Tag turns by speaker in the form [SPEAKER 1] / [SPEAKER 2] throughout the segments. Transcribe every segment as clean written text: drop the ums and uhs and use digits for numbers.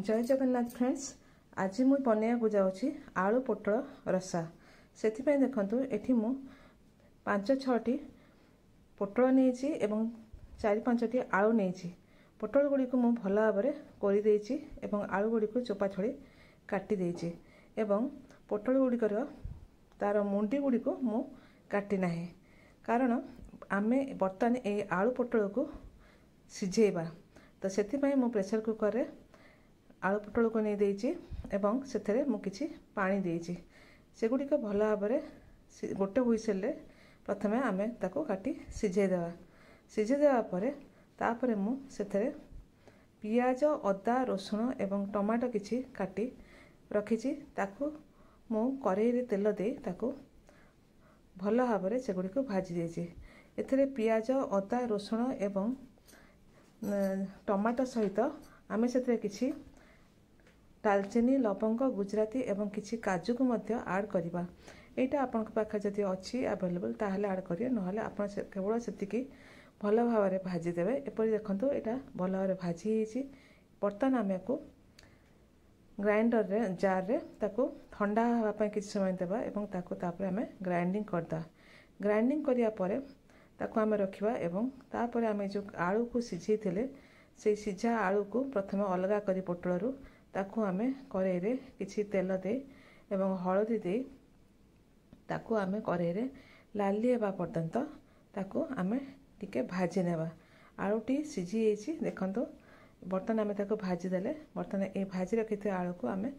[SPEAKER 1] जय जगन्नाथ फ्रेंड्स। आज मु बनैया जाऊँगी आलू पोटल रसा। से देखु ये मु 5-6टी पोटल नहीं एवं 4-5टी आलू नहीं। पोटल गुड़ी को मु भल भाव में आलू गुड़ी को चोपा छड़ी काटी देछि एवं पोटल गुड़िकर तार मुंडी गुड़ी को मु काटी ना कारण आमे बर्तमान ये आलू पोटल को सिझेबा। तो से मु प्रेसर कुकर रे आलू पोटल को नहीं देछि एवं सेथरे मु किछि पानी देछि। सेगुड़िक भल भाव में गोटे हुइसेल प्रथमे आमे ताको काटी सिझे देवा तापरे मु सेथरे पियाज अदा रसुण एवं टमाटो किछि काटी रखिछि ताकू मु कड़ाई रे तेल दे ताकू भल भाव में सेगुड़िक भाजी देछि। एथरे पियाज अदा रसुण एवं टमाटो सहित आमे सेथरे किछि दालचीनी लवंग गुजराती एवं किछि काजू को मध्य ऐड करिबा। एटा आपन पाखे जदि अछि अवेलेबल ताहले ऐड करिए नहले आपन केवल सेतिकी भल भाव में भाजी देबे। एपरि देखंतु एटा भल भाव में भाजी हिछि। बर्तन आमे को ग्राइंडर रे जार रे ताको ठंडा हवा पय किछि समय देबा एवं ताको तापर आमे ग्राइंडिंग करदा। ग्राइंडिंग करिया परे ताको आमे रखिबा एवं तापर आमे जो आलू को सिझै थिले से सिझा आलू को प्रथमे अलगा करी पोटल रु ताकू आमे कड़ाई रे किछि तेल दे एवं हळदी दे ताकू आमे कड़ाई रे लाली हेबा पर्यंत ताकू आमे टिके भाजी नेबा। आलूटी सिझी एछि देखंतु। बर्तन आमे ताकू भाजी देले बर्तन ए भाजी रखिथे आलू को आमे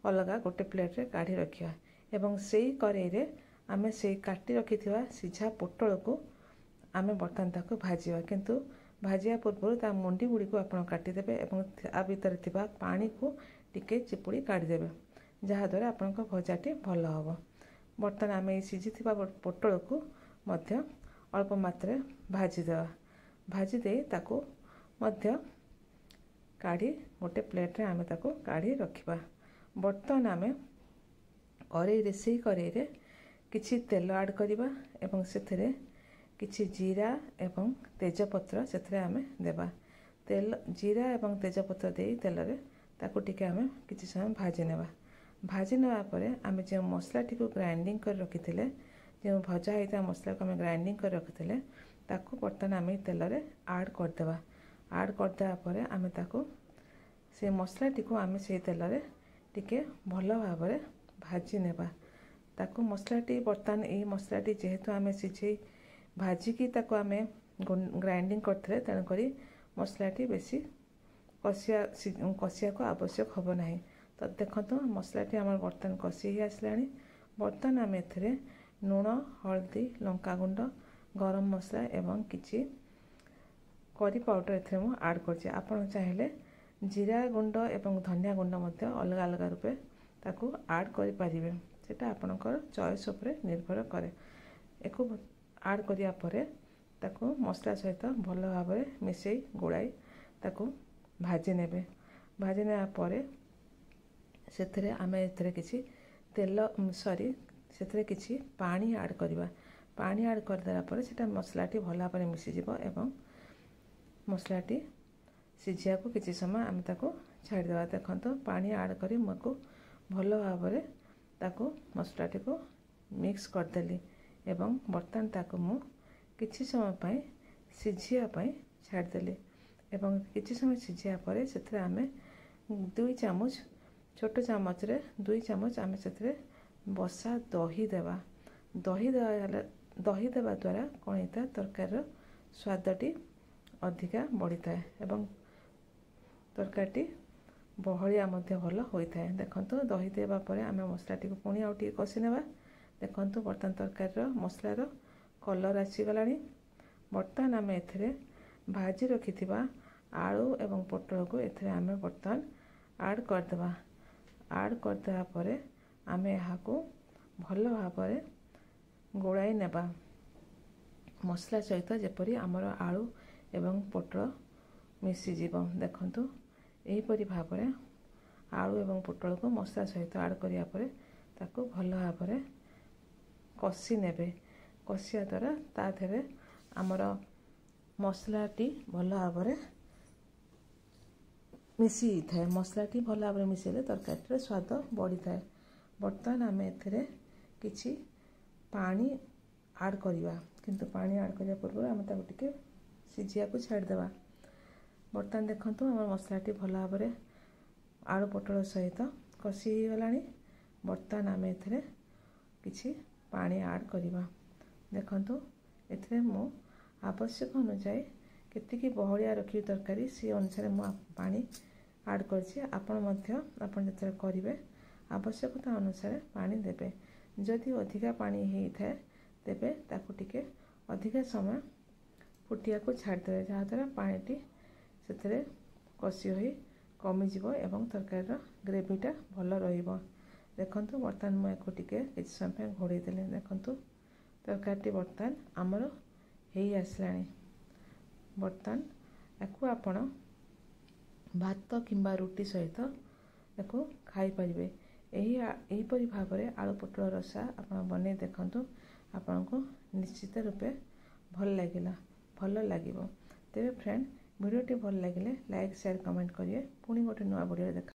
[SPEAKER 1] अलगा गोटे प्लेट रे काढी रखिया एवं सेई कड़ाई रे आमे सेई काटी रखिथिबा सिझा पोटल को आमे बर्तन ताकू भाजीवा। किंतु भाजिया पूर्व ता मुंडी गुड़ी को आप काटिदेवे और आ भीतर थिबा पानी को टिके चिपुड़ी काढ़ीदेवे जहाद्वारा आपण भजाटी भल हम। बर्तन आम सिझी पोटल को मध्य अल्प मात्रा भाजीदेवा। भाजीदे ताको मध्य काढ़ी गोटे प्लेट रे आमे ताको काढ़ी रखिबा। बर्तन आमे कड़ाई रे सेई कड़ाई रे किछि तेल ऐड करिबा एवं सेथरे किछि जीरा एवं तेजपत्र सेथरे आमे देबा। तेल जीरा एवं तेजपत्र दे तेल रे ताको टिके आमे किछि समय भाजी नेबा। भाजी नेबा परे आमे जे मसला टिको ग्राइंडिंग कर रखिथिले जे भजा हेता मसला को आमे ग्राइंडिंग कर रखिथिले ताको बर्तन आमे तेल रे ऐड कर देबा। ऐड कर देबा परे आमे ताको से मसला टिको आमे से तेल रे टिके भल भाव में भाजी नेबा। ताको मसलाटी बर्तन ए मसलाटी जेहेतु आमे सिझे भाजिकी ताको आमे ग्राइंडिंग करते तेणुक मसलाटी बेसी कषिया को आवश्यक हम ना। तो देखो मसलाटी आम बर्तन कषि आसला। बर्तन आम ए लुण हल्दी लंका गुंड गरम मसला एवं किछि करी पाउडर ए ऐड कर। आपड़ चाहिए जीरा गुंड एवं धनिया गुंड अलग अलग रूपे ताकू ऐड करें सेटा आपणकर चॉइस उपरे निर्भर करे। एको ऐड करिया परे ताकू मसला सहित भल भाव में मिसई गोलाई ताकू भाजी नेबे। भाजी नेबा परे सेथरे आमे एथरे किछि तेल सेथरे किछि पानी ऐड करिबा। पानी ऐड कर देला परे सेटा मसलाटी भल भाव में मिसि जिवो एवं मसलाटी सिझिया को किछि समय आमे ताकू छाड़ देबा। देखंतो पानी ऐड करी मको भल भाव में ताकू मसलाटी को मिक्स कर देली एवं बर्तन ताकू मु किछि समय पय सिझिया पय छाड़ देली एवं किछि समय सिझिया परे सेथरे आमे 2 चामच छोट चामच रे 2 चामच आमे सेथरे बसा दही देबा। दही देबा द्वारा कोन हेता तरकारी स्वादटी अधिका बढ़िताए एवं तरकारी बहलिया मध्य भल होइताए। देखंतु दही देबा परे आमे मसलाटी को पुणी आउटी कषि नेबा। देखंतु बर्तन तरकारी मसलार कलर आसीगलानी। बर्तन आमे एथरे भाजी रखिथिबा आलू एवं पोटल को एथरे आमे बर्तन ऐड कर देबा। ऐड कर देबा परे आमे एहा को भल भाव में गोलाई नेबा मसला सहित जेपरी आमर आलू एवं पोटल मिसी जीव। देखंतु एही परि भाव में आलू एवं पोटल को मसला सहित ऐड करिया परे ताको भल भाव में कषि नेबे। कषिया द्वारा ता देहरे आमर मसलाटी भल भाव में ମିଶି ଯାଇଥାଏ। ମସଲାଟି ଭଲ ଭାବରେ ମିଶାଇଲେ ତରକାରୀର ସ୍ୱାଦ ବଢ଼ିଥାଏ। ବର୍ତ୍ତମାନ ଆମେ ଏଥିରେ କିଛି ପାଣି ଆଡ଼୍ କରିବା, କିନ୍ତୁ ପାଣି ଆଡ଼୍ କରିବା ପୂର୍ବରୁ ଆମେ ତାକୁ ଟିକେ ସିଝିବାକୁ ଛାଡ଼ିଦେବା। ବର୍ତ୍ତମାନ ଦେଖନ୍ତୁ ଆମର ମସଲାଟି ଭଲ ଭାବରେ ଆଳୁ ପୋଟଳ ସହିତ କଷି ହୋଇଗଲାଣି। ବର୍ତ୍ତମାନ ଆମେ ଏଥିରେ କିଛି ପାଣି ଆଡ଼୍ କରିବା। ଦେଖନ୍ତୁ ଏଥିରେ ମୁଁ ଆବଶ୍ୟକ ଅନୁଯାୟୀ କେତିକି ବହଳିଆ ରଖିବି ତରକାରୀ ସେ ଅନୁସାରେ ମୁଁ ପାଣି ଆଡ଼୍ କରିଛି। ଆପଣ ମଧ୍ୟ ଆପଣ ଯେତେବେଳେ କରିବେ ଆବଶ୍ୟକତା ଅନୁସାରେ ପାଣି ଦେବେ। ଯଦି ଅଧିକା ପାଣି ହେଇଥାଏ ତେବେ ତାକୁ ଟିକେ ଅଧିକା ସମୟ ଫୁଟିବାକୁ ଛାଡ଼ିଦେବେ, ଯାହାଦ୍ୱାରା ପାଣିଟି ସେଥିରେ କଷି ହୋଇ କମିଯିବ ଏବଂ ତରକାରୀର ଗ୍ରେଭିଟା ଭଲ ରହିବ। ଦେଖନ୍ତୁ ବର୍ତ୍ତମାନ ମୁଁ ୟାକୁ ଟିକେ କିଛି ସମୟ ପାଇଁ ଘୋଡ଼େଇ ଦେଲି। ଦେଖନ୍ତୁ ତରକାରୀଟି ବର୍ତ୍ତମାନ ଆମର ହେଇ ଆସିଲାଣି। ବର୍ତ୍ତମାନ ୟାକୁ ଆପଣ ଭାତ କିମ୍ବା ରୁଟି ସହିତ ୟାକୁ ଖାଇପାରିବେ। ଏହିପରି ଭାବରେ ଆଳୁ ପୋଟଳ ରସା ଆପଣ ବନେଇ ଦେଖନ୍ତୁ, ଆପଣଙ୍କୁ ନିଶ୍ଚିତ ରୂପେ ଭଲ ଲାଗିବ। ତେବେ ଫ୍ରେଣ୍ଡ, ଭିଡ଼ିଓଟି ଭଲ ଲାଗିଲେ ଲାଇକ୍ ସେୟାର କମେଣ୍ଟ କରିବେ। ପୁଣି ଗୋଟେ ନୂଆ ଭିଡ଼ିଓରେ ଦେଖା